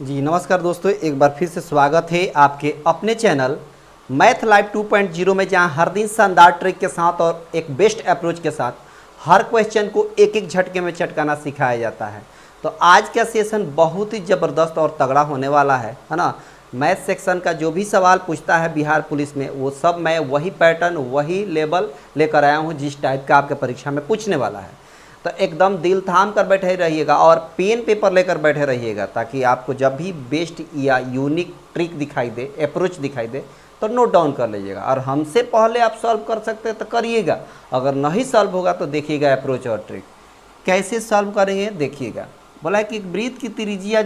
जी नमस्कार दोस्तों, एक बार फिर से स्वागत है आपके अपने चैनल मैथ लाइव 2.0 में, जहां हर दिन शानदार ट्रिक के साथ और एक बेस्ट अप्रोच के साथ हर क्वेश्चन को एक एक झटके में चटकाना सिखाया जाता है। तो आज का सेशन बहुत ही ज़बरदस्त और तगड़ा होने वाला है ना। मैथ सेक्शन का जो भी सवाल पूछता है बिहार पुलिस में, वो सब मैं वही पैटर्न वही लेवल लेकर आया हूँ जिस टाइप का आपके परीक्षा में पूछने वाला है। तो एकदम दिल थाम कर बैठे रहिएगा और पेन पेपर लेकर बैठे रहिएगा, ताकि आपको जब भी बेस्ट या यूनिक ट्रिक दिखाई दे, अप्रोच दिखाई दे, तो नोट डाउन कर लीजिएगा। और हमसे पहले आप सॉल्व कर सकते हैं तो करिएगा, अगर नहीं सॉल्व होगा तो देखिएगा अप्रोच और ट्रिक कैसे सॉल्व करेंगे। देखिएगा, बोला है कि एक वृत्त की त्रिज्या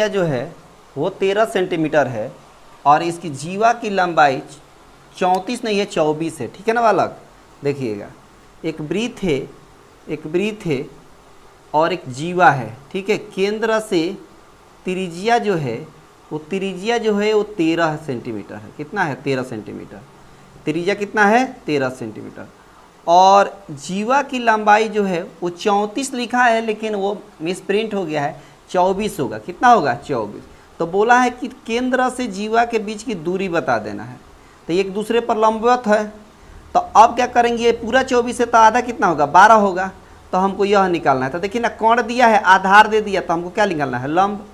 जो है वो 13 सेंटीमीटर है और इसकी जीवा की लंबाई 34 नहीं है 24 है। ठीक है ना बालक। देखिएगा, एक वृत्त है और एक जीवा है। ठीक है, केंद्र से त्रिज्या जो है वो 13 सेंटीमीटर है। कितना है? 13 सेंटीमीटर। त्रिज्या कितना है? 13 सेंटीमीटर। और जीवा की लंबाई जो है वो 34 लिखा है, लेकिन वो मिसप्रिंट हो गया है, 24 होगा। कितना होगा? 24। तो बोला है कि केंद्र से जीवा के बीच की दूरी बता देना है। तो एक दूसरे पर लंबवत है, तो अब क्या करेंगे, पूरा 24 है तो आधा कितना होगा? 12 होगा। तो हमको यह निकालना है। तो देखिए ना, कोण दिया है, आधार दे दिया, तो हमको क्या निकालना है? लंब।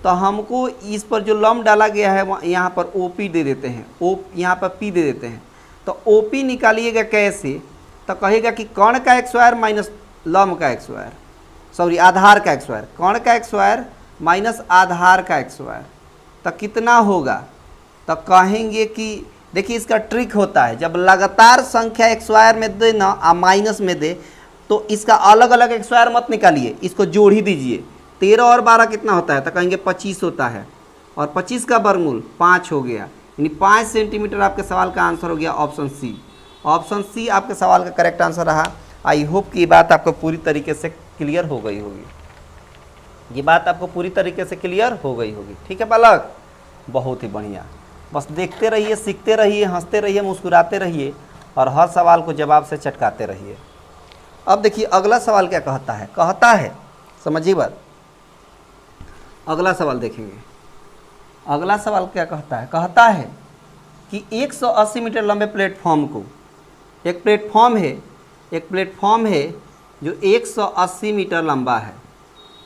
तो हमको इस पर जो लंब डाला गया है यहाँ पर OP दे देते हैं, यहाँ पर P दे देते हैं। तो OP निकालिएगा कैसे? तो कहेगा कि कोण का एक स्क्वायर माइनस लंब का एक स्क्वायर, सॉरी आधार का एक स्क्वायर, कोण का एक स्क्वायर माइनस आधार का एक स्क्वायर, तो कितना होगा? तो कहेंगे कि देखिए, इसका ट्रिक होता है, जब लगातार संख्या एक स्क्वायर में दे ना आ माइनस में दे, तो इसका अलग अलग एक स्क्वायर मत निकालिए, इसको जोड़ ही दीजिए। 13 और 12 कितना होता है? तो कहेंगे 25 होता है, और 25 का वर्गमूल 5 हो गया, यानी 5 सेंटीमीटर आपके सवाल का आंसर हो गया ऑप्शन सी। ऑप्शन सी आपके सवाल का करेक्ट आंसर रहा। आई होप कि ये बात आपको पूरी तरीके से क्लियर हो गई होगी। ये बात आपको पूरी तरीके से क्लियर हो गई होगी। ठीक है बालक, बहुत ही बढ़िया। बस देखते रहिए, सीखते रहिए, हंसते रहिए, मुस्कुराते रहिए और हर सवाल को जवाब से चटकाते रहिए। अब देखिए अगला सवाल क्या कहता है, समझिए बात। अगला सवाल देखेंगे। अगला सवाल क्या कहता है कि 180 मीटर लंबे प्लेटफॉर्म को, एक प्लेटफॉर्म है जो 180 मीटर लंबा है,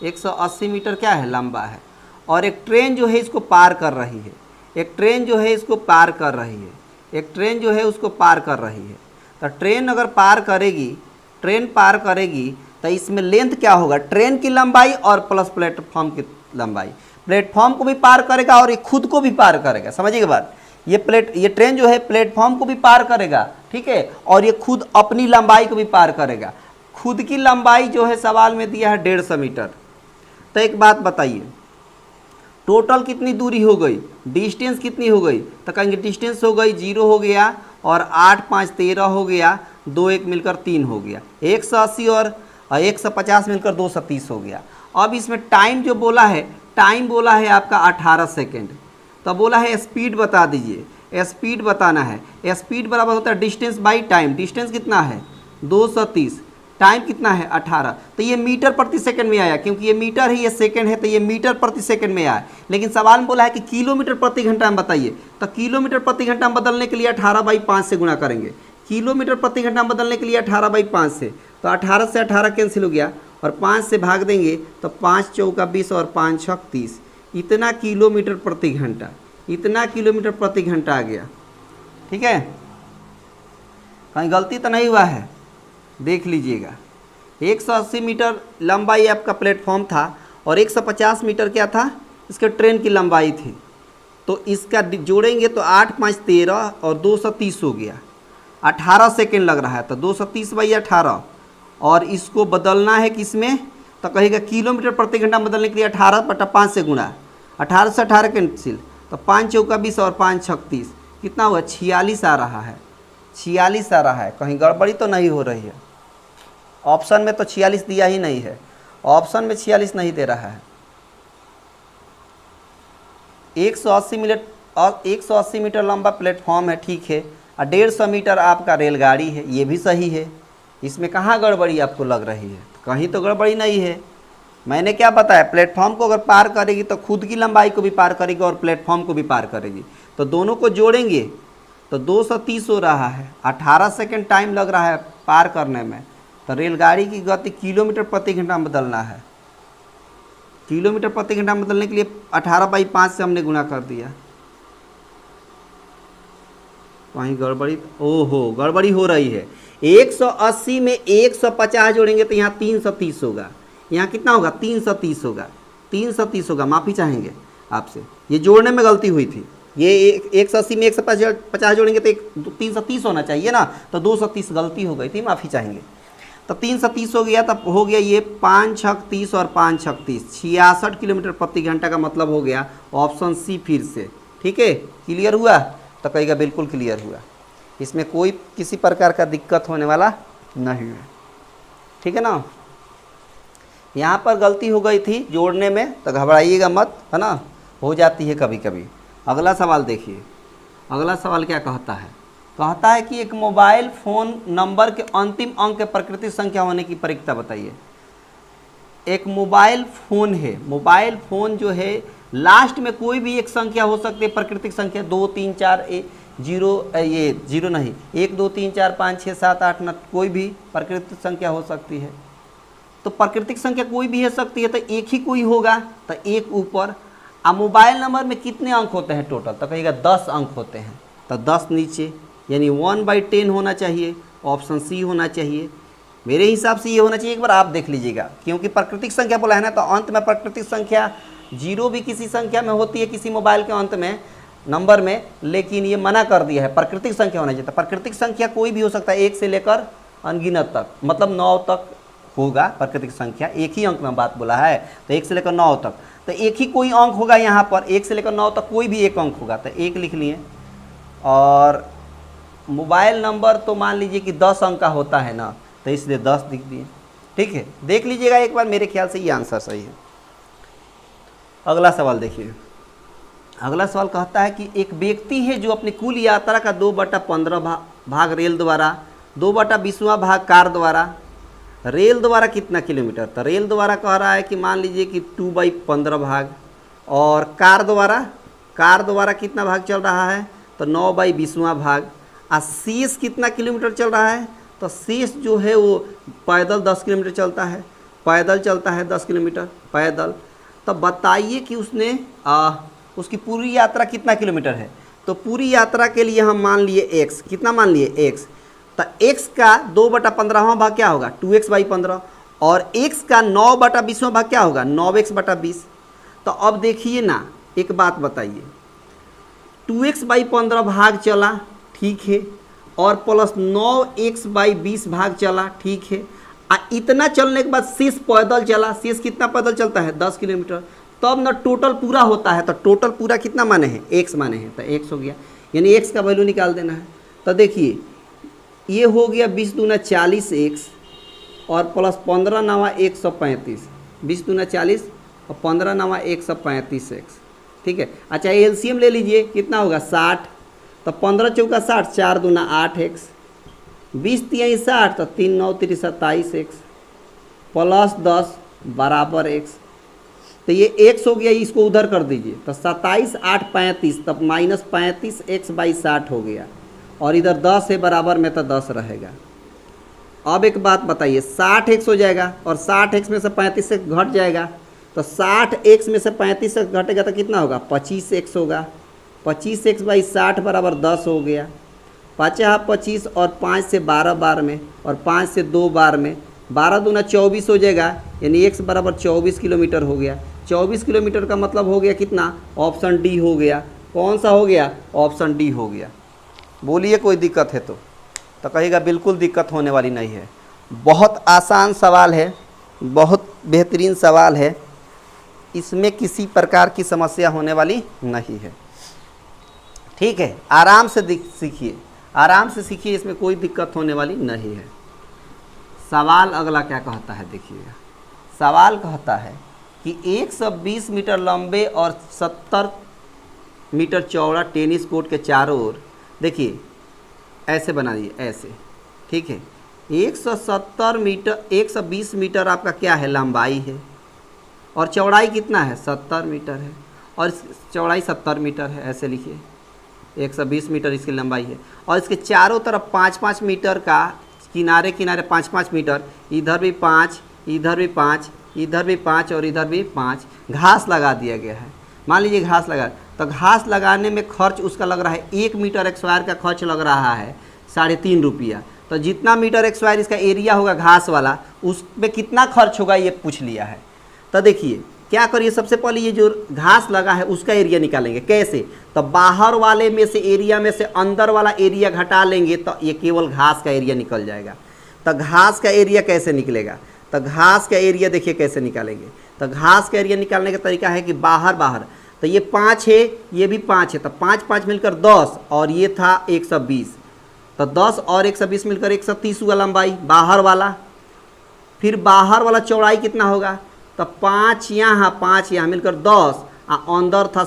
180 मीटर क्या है? लंबा है। और एक ट्रेन जो है इसको पार कर रही है, उसको पार कर रही है। तो ट्रेन अगर पार करेगी तो इसमें लेंथ क्या होगा? ट्रेन की लंबाई और प्लस प्लेटफॉर्म की लंबाई। प्लेटफॉर्म को भी पार करेगा और ये खुद को भी पार करेगा। समझिएगा बात, ये ट्रेन जो है प्लेटफॉर्म को भी पार करेगा, ठीक है, और ये खुद अपनी लंबाई को भी पार करेगा। खुद की लंबाई जो है सवाल में दिया है 150 मीटर। तो एक बात बताइए, टोटल कितनी दूरी हो गई? डिस्टेंस कितनी हो गई? तो कहेंगे डिस्टेंस हो गई 0 हो गया, और 8 5 13 हो गया, 2 1 मिलकर 3 हो गया, 180 और 150 मिलकर 230 हो गया। अब इसमें टाइम जो बोला है आपका 18 सेकेंड। तो बोला है स्पीड बता दीजिए, स्पीड बताना है। स्पीड बराबर होता है डिस्टेंस बाई टाइम। डिस्टेंस कितना है? 230, टाइम कितना है? 18। तो ये मीटर प्रति सेकंड में आया, क्योंकि ये मीटर है, ये सेकंड है, तो ये मीटर प्रति सेकंड में आया। लेकिन सवाल में बोला है कि किलोमीटर प्रति घंटा में बताइए। तो किलोमीटर प्रति घंटा में बदलने के लिए 18/5 से गुणा करेंगे। किलोमीटर प्रति घंटा में बदलने के लिए 18/5 से, तो 18 से 18 कैंसिल हो गया, और 5 से भाग देंगे तो 5 चौका 20 और 5 छक 30। इतना किलोमीटर प्रति घंटा आ गया। ठीक है, कहीं गलती तो नहीं हुआ है? देख लीजिएगा, 180 मीटर लंबाई आपका प्लेटफॉर्म था और 150 मीटर क्या था? इसके ट्रेन की लंबाई थी। तो इसका जोड़ेंगे तो 8 5 13 और 230 हो गया। 18 सेकेंड लग रहा है, तो 230/18, और इसको बदलना है किसमें? तो कहेगा किलोमीटर प्रति घंटा बदलने के लिए 18/5 से गुणा, 18 से 18 कैंसिल, तो 5 चौका 20 और 5 छक 30, कितना हुआ? 46 आ रहा है। 46 आ रहा है, कहीं गड़बड़ी तो नहीं हो रही है? ऑप्शन में तो 46 दिया ही नहीं है, ऑप्शन में 46 नहीं दे रहा है। 180 मीटर लंबा प्लेटफॉर्म है, ठीक है, और 150 मीटर आपका रेलगाड़ी है, ये भी सही है। इसमें कहाँ गड़बड़ी आपको लग रही है? कहीं तो गड़बड़ी नहीं है। मैंने क्या बताया, प्लेटफॉर्म को अगर पार करेगी तो खुद की लंबाई को भी पार करेगी और प्लेटफॉर्म को भी पार करेगी। तो दोनों को जोड़ेंगे तो 230 हो रहा है, 18 सेकंड टाइम लग रहा है पार करने में। तो रेलगाड़ी की गति किलोमीटर प्रति घंटा में बदलना है। किलोमीटर प्रति घंटा में बदलने के लिए 18/5 से हमने गुणा कर दिया। वहीं गड़बड़ी, ओहो गड़बड़ी हो रही है। 180 में 150 जोड़ेंगे तो यहाँ 330 होगा। यहाँ कितना होगा, 330 होगा, 330 होगा। माफ़ी चाहेंगे आपसे, ये जोड़ने में गलती हुई थी। ये 180 में 150 जोड़ेंगे तो 330 होना चाहिए ना, तो 230 गलती हो गई थी, माफ़ी चाहेंगे। तो 330 हो गया, तब हो गया ये 5 छक 30 और 5 छक 30, 66 किलोमीटर प्रति घंटा का मतलब हो गया ऑप्शन सी फिर से। ठीक है, क्लियर हुआ? तो कहेगा बिल्कुल क्लियर हुआ, इसमें कोई किसी प्रकार का दिक्कत होने वाला नहीं है। ठीक है ना। यहाँ पर गलती हो गई थी जोड़ने में, तो घबराइएगा मत, है ना, हो जाती है कभी कभी। अगला सवाल देखिए, अगला सवाल क्या कहता है, कहता है कि एक मोबाइल फ़ोन नंबर के अंतिम अंक के प्राकृतिक संख्या होने की प्रक्रिया बताइए। एक मोबाइल फ़ोन है, मोबाइल फ़ोन जो है लास्ट में कोई भी एक संख्या हो सकती है, प्राकृतिक संख्या 2 3 4 जीरो, ये जीरो नहीं, 1 2 3 4 5 6 7 8 9, कोई भी प्राकृतिक संख्या हो सकती है। तो प्राकृतिक संख्या कोई भी हो सकती है, तो एक ही कोई होगा, तो एक ऊपर। अब मोबाइल नंबर में कितने अंक होते हैं टोटल, तो कहिएगा 10 अंक होते हैं, तो 10 नीचे, यानी 1/10 होना चाहिए, ऑप्शन सी होना चाहिए। मेरे हिसाब से ये होना चाहिए, एक बार आप देख लीजिएगा, क्योंकि प्राकृतिक संख्या बोला है ना, तो अंत में प्राकृतिक संख्या जीरो भी किसी संख्या में होती है, किसी मोबाइल के अंत में नंबर में, लेकिन ये मना कर दिया है प्राकृतिक संख्या होना चाहिए। तो प्राकृतिक संख्या कोई भी हो सकता है, 1 से लेकर अनगिनत तक, मतलब 9 तक होगा प्राकृतिक संख्या। एक ही अंक में बात बोला है, तो 1 से लेकर 9 तक, तो एक ही कोई अंक होगा यहाँ पर, 1 से लेकर 9 तक कोई भी एक अंक होगा, तो 1 लिख लिए। और मोबाइल नंबर तो मान लीजिए कि 10 अंक का होता है ना, तो इसलिए 10 लिख दिए। ठीक है, देख लीजिएगा एक बार, मेरे ख्याल से ये आंसर सही है। अगला सवाल देखिए, अगला सवाल कहता है कि एक व्यक्ति है जो अपनी कुल यात्रा का 2/15 भाग रेल द्वारा, 2/20वां भाग कार द्वारा, रेल द्वारा कितना किलोमीटर, तो रेल द्वारा कह रहा है कि मान लीजिए कि 2/15 भाग, और कार द्वारा कितना भाग चल रहा है, तो 9/20वां भाग। और शेष कितना किलोमीटर चल रहा है, तो शेष जो है वो पैदल 10 किलोमीटर चलता है, पैदल चलता है 10 किलोमीटर पैदल। तो बताइए कि उसने उसकी पूरी यात्रा कितना किलोमीटर है। तो पूरी यात्रा के लिए हम मान लिए x, कितना मान लिए x, तो x का 2/15वां भाग क्या होगा, 2x/15, और x का 9/20वां भाग क्या होगा, 9x/20। तो अब देखिए ना, एक बात बताइए, 2x/15 भाग चला, ठीक है, और प्लस 9x/20 भाग चला, ठीक है। इतना चलने के बाद शेष पैदल चला, शेष कितना पैदल चलता है, 10 किलोमीटर। तब ना टोटल पूरा होता है, तो टोटल पूरा कितना माने हैं, x माने हैं, तो x हो गया, यानी x का वैल्यू निकाल देना है। तो देखिए ये हो गया 20 दूना 40x और प्लस 15 नवा 135, 20 दूना 40 और 15 नवा 135x। ठीक है, अच्छा एलसीएम ले लीजिए, कितना होगा 60, तो 15 चौका 60, 4 दूना 8x, 20 तिहाई 60, तो 3 9 3 27x प्लस 10 बराबर x। तो ये x हो गया, इसको उधर कर दीजिए, तो 27 8 35, तब माइनस 35x/60 हो गया, और इधर 10 है बराबर में, तो 10 रहेगा। अब एक बात बताइए, 60x हो जाएगा और 60x में से 35 से घट जाएगा, तो 60x में से 35 से घटेगा तो कितना होगा, 25x होगा। 25x/60 बराबर 10 हो गया। 5 25 और 5 से 12 बार में, और 5 से 2 बार में, 12 दूना 24 हो जाएगा, यानी x बराबर 24 किलोमीटर हो गया। 24 किलोमीटर का मतलब हो गया कितना, ऑप्शन डी हो गया। कौन सा हो गया, ऑप्शन डी हो गया। बोलिए कोई दिक्कत है तो कहिएगा बिल्कुल दिक्कत होने वाली नहीं है। बहुत आसान सवाल है, बहुत बेहतरीन सवाल है, इसमें किसी प्रकार की समस्या होने वाली नहीं है। ठीक है, आराम से सीखिए, आराम से सीखिए, इसमें कोई दिक्कत होने वाली नहीं है। सवाल अगला क्या कहता है, देखिएगा। सवाल कहता है कि 120 मीटर लंबे और 70 मीटर चौड़ा टेनिस कोर्ट के चारों ओर, देखिए ऐसे बना दिए, ऐसे, ठीक है। 170 मीटर, 120 मीटर आपका क्या है, लंबाई है, और चौड़ाई कितना है 70 मीटर है, और चौड़ाई 70 मीटर है, ऐसे लिखिए 120 मीटर इसकी लंबाई है। और इसके चारों तरफ 5-5 मीटर का, किनारे किनारे 5-5 मीटर, इधर भी 5, इधर भी 5, इधर भी 5 और इधर भी 5 घास लगा दिया गया है। मान लीजिए घास लगा, तो घास लगाने में खर्च उसका लग रहा है 1 मीटर स्क्वायर का खर्च लग रहा है 3.5 रुपया। तो जितना मीटर स्क्वायर इसका एरिया होगा घास वाला, उस पर कितना खर्च होगा ये पूछ लिया है। तो देखिए क्या करिए, सबसे पहले ये जो घास लगा है उसका एरिया निकालेंगे। कैसे? तो बाहर वाले में से एरिया में से अंदर वाला एरिया घटा लेंगे तो ये केवल घास का एरिया निकल जाएगा। तो घास का एरिया कैसे निकलेगा? तो घास का एरिया देखिए कैसे निकालेंगे। तो घास का एरिया निकालने का तरीका है कि बाहर तो ये 5 है, ये भी 5 है, तो 5-5 मिलकर 10, और ये था 120, तो 10 और 120 मिलकर 130 हुआ लंबाई बाहर वाला। फिर बाहर वाला चौड़ाई कितना होगा? तो 5 यहाँ मिलकर 10, अंदर था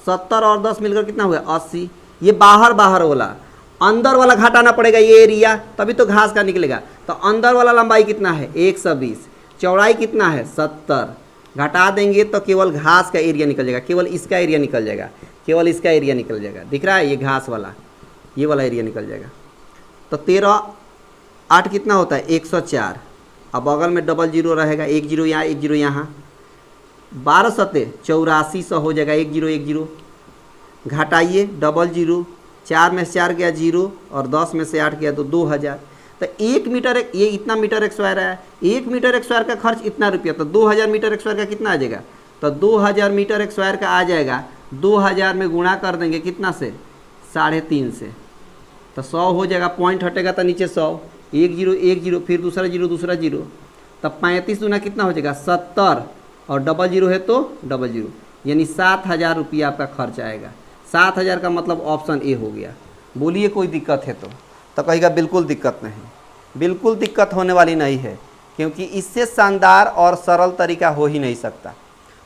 70 और 10 मिलकर कितना हुआ 80। ये बाहर वाला, अंदर वाला घटाना पड़ेगा ये एरिया, तभी तो घास का निकलेगा। तो अंदर वाला लंबाई कितना है 120, चौड़ाई कितना है 70, घटा देंगे तो केवल घास का एरिया निकल जाएगा, केवल इसका एरिया निकल जाएगा, केवल इसका एरिया निकल जाएगा। दिख रहा है ये घास वाला, ये वाला एरिया निकल जाएगा। तो 13-8 कितना होता है 104। अब बगल में डबल जीरो रहेगा, 1 जीरो यहाँ 1 जीरो यहाँ, 12 सत्ते 8400 हो जाएगा। 1 जीरो 1 जीरो घटाइए, डबल जीरो, 4 में से 4 गया 0 और 10 में से 8 गया तो 2000। तो 1 मीटर, ये इतना मीटर स्क्वायर है, 1 मीटर स्क्वायर का खर्च इतना रुपया, तो 2000 मीटर स्क्वायर का कितना आ जाएगा? तो 2000 मीटर स्क्वायर का आ जाएगा, 2000 में गुणा कर देंगे कितना से 3.5 से, तो 100 हो जाएगा। पॉइंट हटेगा तो नीचे 100, 1 जीरो 1 जीरो, फिर दूसरा जीरो, तब 35 दूना कितना हो जाएगा 70, और डबल जीरो है तो डबल जीरो, यानी 7000 रुपया आपका खर्च आएगा। 7000 का मतलब ऑप्शन ए हो गया। बोलिए कोई दिक्कत है तो कहेगा बिल्कुल दिक्कत नहीं, बिल्कुल दिक्कत होने वाली नहीं है, क्योंकि इससे शानदार और सरल तरीका हो ही नहीं सकता।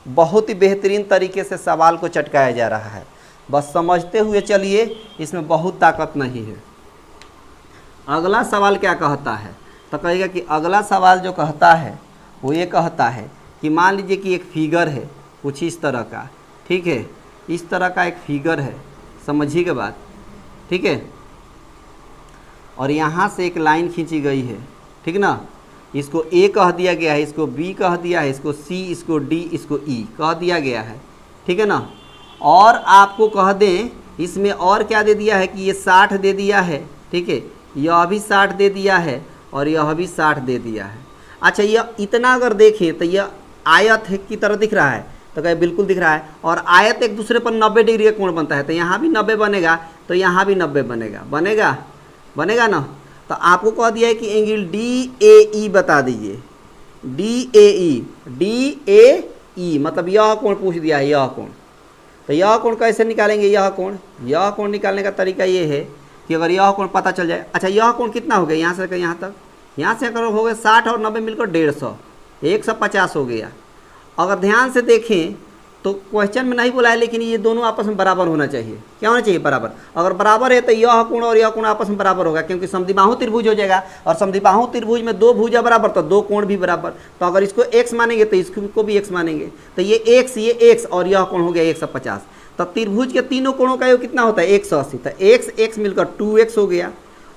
बहुत ही बेहतरीन तरीके से सवाल को चटकाया जा रहा है, बस समझते हुए चलिए, इसमें बहुत ताकत नहीं है। अगला सवाल क्या कहता है? तो कहेगा कि अगला सवाल जो कहता है वो ये कहता है कि मान लीजिए कि एक फिगर है कुछ इस तरह का, ठीक है, इस तरह का एक फिगर है, समझिएगा बात, ठीक है, और यहाँ से एक लाइन खींची गई है, ठीक ना, इसको ए कह दिया गया है, इसको बी कह दिया है, इसको सी, इसको डी, इसको ई कह दिया गया है, ठीक है ना। और आपको कह दें इसमें और क्या दे दिया है कि ये 60 दे दिया है, ठीक है, यह भी 60 दे दिया है और यह भी 60 दे दिया है। अच्छा, यह इतना अगर देखें तो यह आयत है की तरह दिख रहा है, तो कहे बिल्कुल दिख रहा है, और आयत एक दूसरे पर 90 डिग्री का कोण बनता है, तो यहाँ भी 90 बनेगा, तो यहाँ भी 90 बनेगा ना। तो आपको कह दिया है कि एंगल DAE बता दीजिए, DAE मतलब यह कोण पूछ दिया है, यह कोण। तो यह कोण कैसे निकालेंगे? यह कोण निकालने का तरीका ये है कि अगर यह कोण पता चल जाए, अच्छा यह कोण कितना हो गया यहाँ से लेकर यहाँ तक, यहाँ से अगर हो गया 60 और 90 मिलकर 150, 150 हो गया। अगर ध्यान से देखें तो क्वेश्चन में नहीं बोला है, लेकिन ये दोनों आपस में बराबर होना चाहिए। क्या होना चाहिए? बराबर। अगर बराबर है तो यह कोण और यह कोण आपस में बराबर होगा, क्योंकि समद्विबाहु त्रिभुज हो जाएगा, और समद्विबाहु त्रिभुज में 2 भुजा बराबर तो 2 कोण भी बराबर। तो अगर इसको x मानेंगे तो इसको भी x मानेंगे, तो ये x और यह कोण हो गया 150। तो त्रिभुज के तीनों कोणों का योग कितना होता है 180, तो x मिलकर 2x हो गया,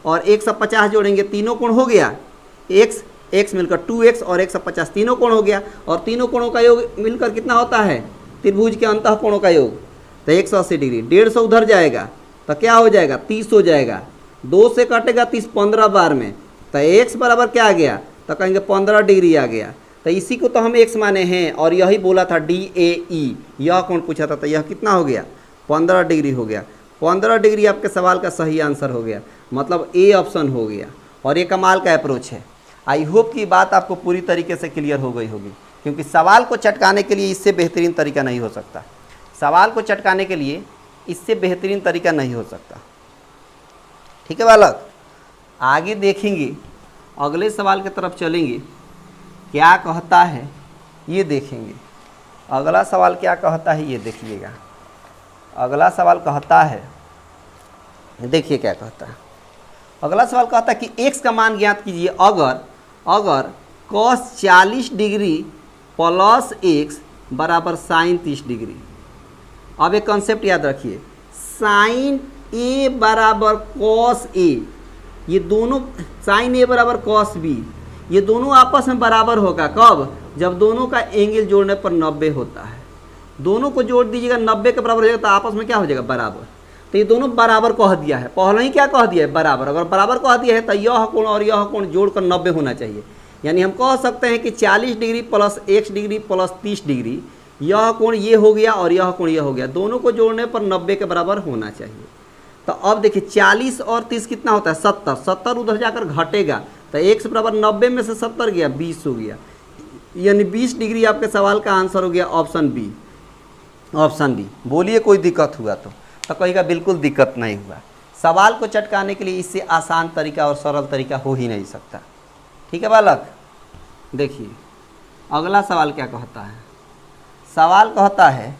और 150 जोड़ेंगे तीनों कोण हो गया x मिलकर 2x और 150 तीनों कोण हो गया, और तीनों कोणों का योग मिलकर कितना होता है त्रिभुज के अंतः कोणों का योग, तो 180 डिग्री। 150 उधर जाएगा तो क्या हो जाएगा 30 हो जाएगा, 2 से कटेगा 30 15 बार में, तो x बराबर क्या आ गया? तो कहेंगे 15 डिग्री आ गया। तो इसी को तो हम x माने हैं, और यही बोला था DAE, यह कोण पूछा था, तो यह कितना हो गया 15 डिग्री हो गया। 15 डिग्री आपके सवाल का सही आंसर हो गया, मतलब ए ऑप्शन हो गया। और ये कमाल का अप्रोच है। आई होप कि बात आपको पूरी तरीके से क्लियर हो गई होगी, क्योंकि सवाल को चटकाने के लिए इससे बेहतरीन तरीका नहीं हो सकता। सवाल को चटकाने के लिए इससे बेहतरीन तरीका नहीं हो सकता। ठीक है बालक, आगे देखेंगे, अगले सवाल की तरफ चलेंगे, क्या कहता है ये देखेंगे। अगला सवाल क्या कहता है ये देखिएगा। अगला सवाल कहता है, देखिए क्या कहता है। अगला सवाल कहता है कि x का मान ज्ञात कीजिए अगर cos 40 डिग्री प्लस एक्स बराबर साइन 30 डिग्री। अब एक कंसेप्ट याद रखिए, साइन ए बराबर कॉस ए, ये दोनों साइन ए बराबर कॉस बी, ये दोनों आपस में बराबर होगा कब? जब दोनों का एंगल जोड़ने पर 90 होता है। दोनों को जोड़ दीजिएगा 90 के बराबर हो जाएगा, तो आपस में क्या हो जाएगा? बराबर। तो ये दोनों बराबर कह दिया है, पहले ही क्या कह दिया है? बराबर। अगर बराबर कह दिया है तो यह कोण और यह कोण जोड़कर 90 होना चाहिए। यानी हम कह सकते हैं कि 40 degree plus x degree plus 30 degree, यह कोण ये हो गया और यह कोण ये हो गया, दोनों को जोड़ने पर 90 के बराबर होना चाहिए। तो अब देखिए 40 और 30 कितना होता है? 70। 70 उधर जाकर घटेगा तो x बराबर 90 में से 70 गया 20 हो गया, यानी 20 डिग्री आपके सवाल का आंसर हो गया ऑप्शन बी। Option B. बोलिए कोई दिक्कत हुआ तो कहेगा बिल्कुल दिक्कत नहीं हुआ। सवाल को चटकाने के लिए इससे आसान तरीका और सरल तरीका हो ही नहीं सकता। ठीक है बालक, देखिए अगला सवाल क्या कहता है। सवाल कहता है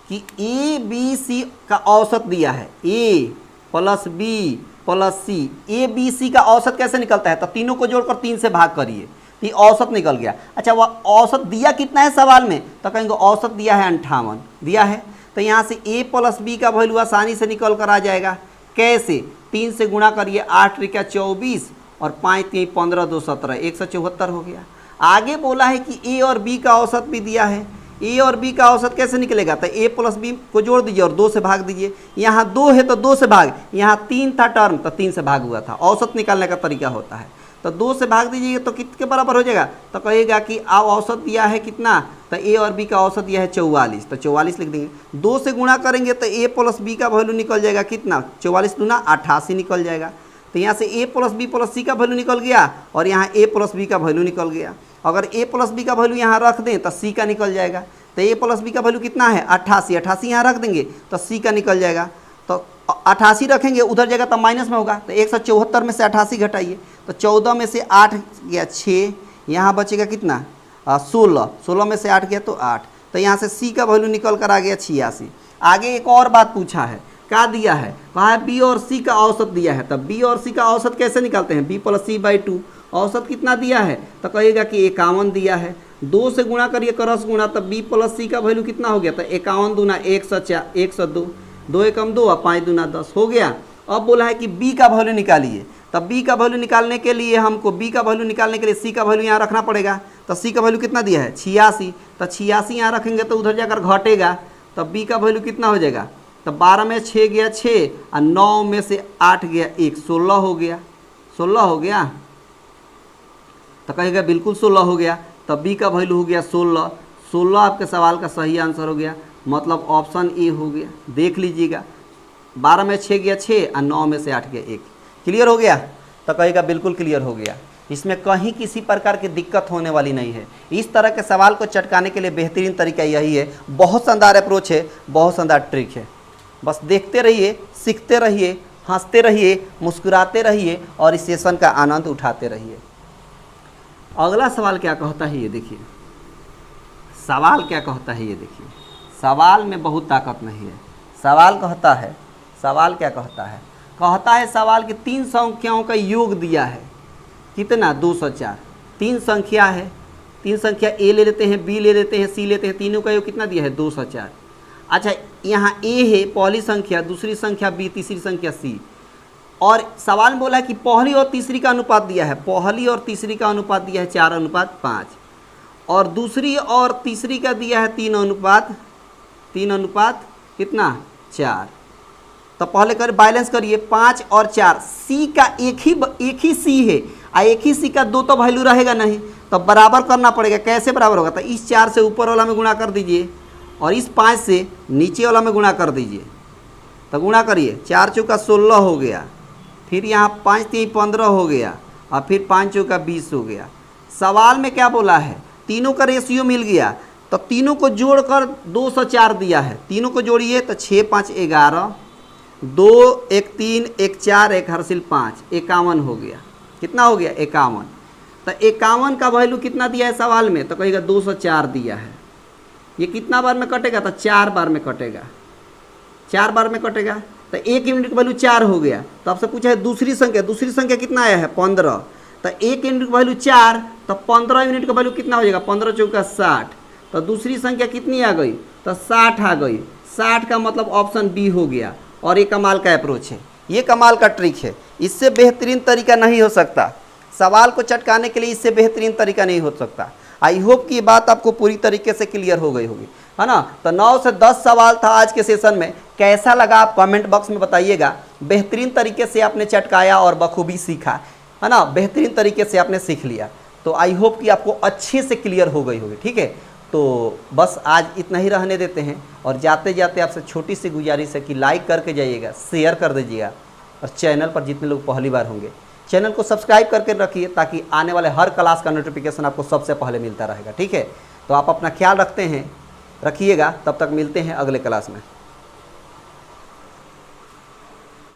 कि ए बी सी का औसत दिया है, A plus B plus C. A B C का औसत कैसे निकलता है? तो तीनों को जोड़कर 3 से भाग करिए, ये औसत निकल गया। अच्छा वह औसत दिया कितना है सवाल में? तो कहेंगे औसत दिया है 58 दिया है। तो यहाँ से a प्लस बी का वैल्यू आसानी से निकल कर आ जाएगा। कैसे? 3 से गुणा करिए, 8 त्रिका 24 और 5 3 15 2 17, 174 हो गया। आगे बोला है कि a और b का औसत भी दिया है। a और b का औसत कैसे निकलेगा? तो a प्लस बी को जोड़ दीजिए और 2 से भाग दीजिए। यहाँ 2 है तो 2 से भाग, यहाँ 3 था टर्म तो 3 से भाग हुआ था। औसत निकालने का तरीका होता है। तो 2 से भाग दीजिए तो कितने बराबर हो जाएगा? तो कहेगा कि अब औसत दिया है कितना? तो a और b का औसत दिया है 44, तो 44 लिख देंगे। 2 से गुणा करेंगे तो a प्लस b का वैल्यू निकल जाएगा कितना? 44 दूना 88 निकल जाएगा। तो यहाँ से a plus B plus c का वैल्यू निकल गया और यहाँ a प्लस बी का वैल्यू निकल गया। अगर a प्लस बी का वैल्यू यहाँ रख दें तो c का निकल जाएगा। तो a प्लस बी का वैल्यू कितना है? 88, 88 यहाँ रख देंगे तो c का निकल जाएगा। तो 88 रखेंगे उधर जगह तो माइनस में होगा, तो 174 में से 88 घटाइए तो 14 में से 8 गया 6, यहाँ बचेगा कितना? 16, 16 में से 8 गया तो 8। तो यहाँ से c का वैल्यू निकल कर आ गया 86। आगे एक और बात पूछा है, क्या दिया है? कहा है b और c का औसत दिया है। तब b और c का औसत कैसे निकालते हैं? b plus C by 2। औसत कितना दिया है? तो कहेगा कि 51 दिया है। 2 से गुणा करिए क्रॉस गुणा, तब b प्लस सी का वैल्यू कितना हो गया? तो 51 दूना 104, 102, 2 एकम 2 और 5 दूना 10 हो गया। अब बोला है कि b का वैल्यू निकालिए। तब b का वैल्यू निकालने के लिए हमको b का वैल्यू निकालने के लिए c का वैल्यू यहाँ रखना पड़ेगा। तो c का वैल्यू कितना दिया है? 86। तो 86 यहाँ रखेंगे तो उधर जाकर घटेगा, तब b का वैल्यू कितना हो जाएगा? तो 12 में 6 गया 6 और 9 में से 8 गया 1, 16 हो गया। 16 हो गया तो कहेगा बिल्कुल 16 हो गया। तब b का वैल्यू हो गया 16। 16 आपके सवाल का सही आंसर हो गया, मतलब ऑप्शन ए हो गया। देख लीजिएगा, 12 में 6 गया 6 और 9 में से 8 गया 1। क्लियर हो गया? तो कहेगा बिल्कुल क्लियर हो गया। इसमें कहीं किसी प्रकार की दिक्कत होने वाली नहीं है। इस तरह के सवाल को चटकाने के लिए बेहतरीन तरीका यही है। बहुत शानदार अप्रोच है, बहुत शानदार ट्रिक है। बस देखते रहिए, सीखते रहिए, हंसते रहिए, मुस्कुराते रहिए और इस सेशन का आनंद उठाते रहिए। अगला सवाल क्या कहता है ये देखिए। सवाल क्या कहता है ये देखिए। सवाल में बहुत ताकत नहीं है। सवाल कहता है, सवाल क्या कहता है? कहता है सवाल कि 3 संख्याओं का योग दिया है कितना? 204। 3 संख्या है, 3 संख्या a ले लेते हैं, b ले लेते हैं, c लेते हैं, तीनों का योग कितना दिया है? 204। अच्छा यहाँ a है पहली संख्या, दूसरी संख्या b, तीसरी संख्या c। और सवाल में बोला है कि पहली और तीसरी का अनुपात दिया है। पहली और तीसरी का अनुपात दिया है 4:5 और दूसरी और तीसरी का दिया है 3:3 कितना? 4। तो पहले कर बैलेंस करिए 5 और 4। सी का एक ही सी है और एक ही सी का 2 तो वैल्यू रहेगा नहीं, तो बराबर करना पड़ेगा। कैसे बराबर होगा? तो इस 4 से ऊपर वाला में गुणा कर दीजिए और इस 5 से नीचे वाला में गुणा कर दीजिए। तो गुणा करिए, 4 चौका 16 हो गया, फिर यहाँ 5 3 15 हो गया और फिर 5 चौका 20 हो गया। सवाल में क्या बोला है? तीनों का रेशियो मिल गया, तो तीनों को जोड़कर 204 दिया है। तीनों को जोड़िए तो 6 5 11, 2 1 3 1 4 1 हर्षिल 5, 51 हो गया। कितना हो गया? 51। तो 51 का वैल्यू कितना दिया है सवाल में? तो कहेगा 204 दिया है। ये कितना बार में कटेगा? तो 4 बार में कटेगा। 4 बार में कटेगा तो 1 यूनिट का वैल्यू 4 हो गया। तो आपसे पूछा है दूसरी संख्या कितना आया है? 15। तो 1 यूनिट का वैल्यू 4, तो 15 यूनिट का वैल्यू कितना हो जाएगा? 15 चौका 60। तो दूसरी संख्या कितनी आ गई, तो 60 आ गई। 60 का मतलब ऑप्शन बी हो गया। और ये कमाल का अप्रोच है, ये कमाल का ट्रिक है, इससे बेहतरीन तरीका नहीं हो सकता। सवाल को चटकाने के लिए इससे बेहतरीन तरीका नहीं हो सकता। आई होप कि ये बात आपको पूरी तरीके से क्लियर हो गई होगी, है ना। तो 9 से 10 सवाल था आज के सेशन में। कैसा लगा आप कमेंट बॉक्स में बताइएगा। बेहतरीन तरीके से आपने चटकाया और बखूबी सीखा, है ना, बेहतरीन तरीके से आपने सीख लिया। तो आई होप कि आपको अच्छे से क्लियर हो गई होगी। ठीक है, तो बस आज इतना ही रहने देते हैं। और जाते जाते आपसे छोटी सी गुजारिश है कि लाइक करके जाइएगा, शेयर कर दीजिएगा, और चैनल पर जितने लोग पहली बार होंगे चैनल को सब्सक्राइब करके रखिए, ताकि आने वाले हर क्लास का नोटिफिकेशन आपको सबसे पहले मिलता रहेगा। ठीक है, तो आप अपना ख्याल रखिएगा। तब तक मिलते हैं अगले क्लास में।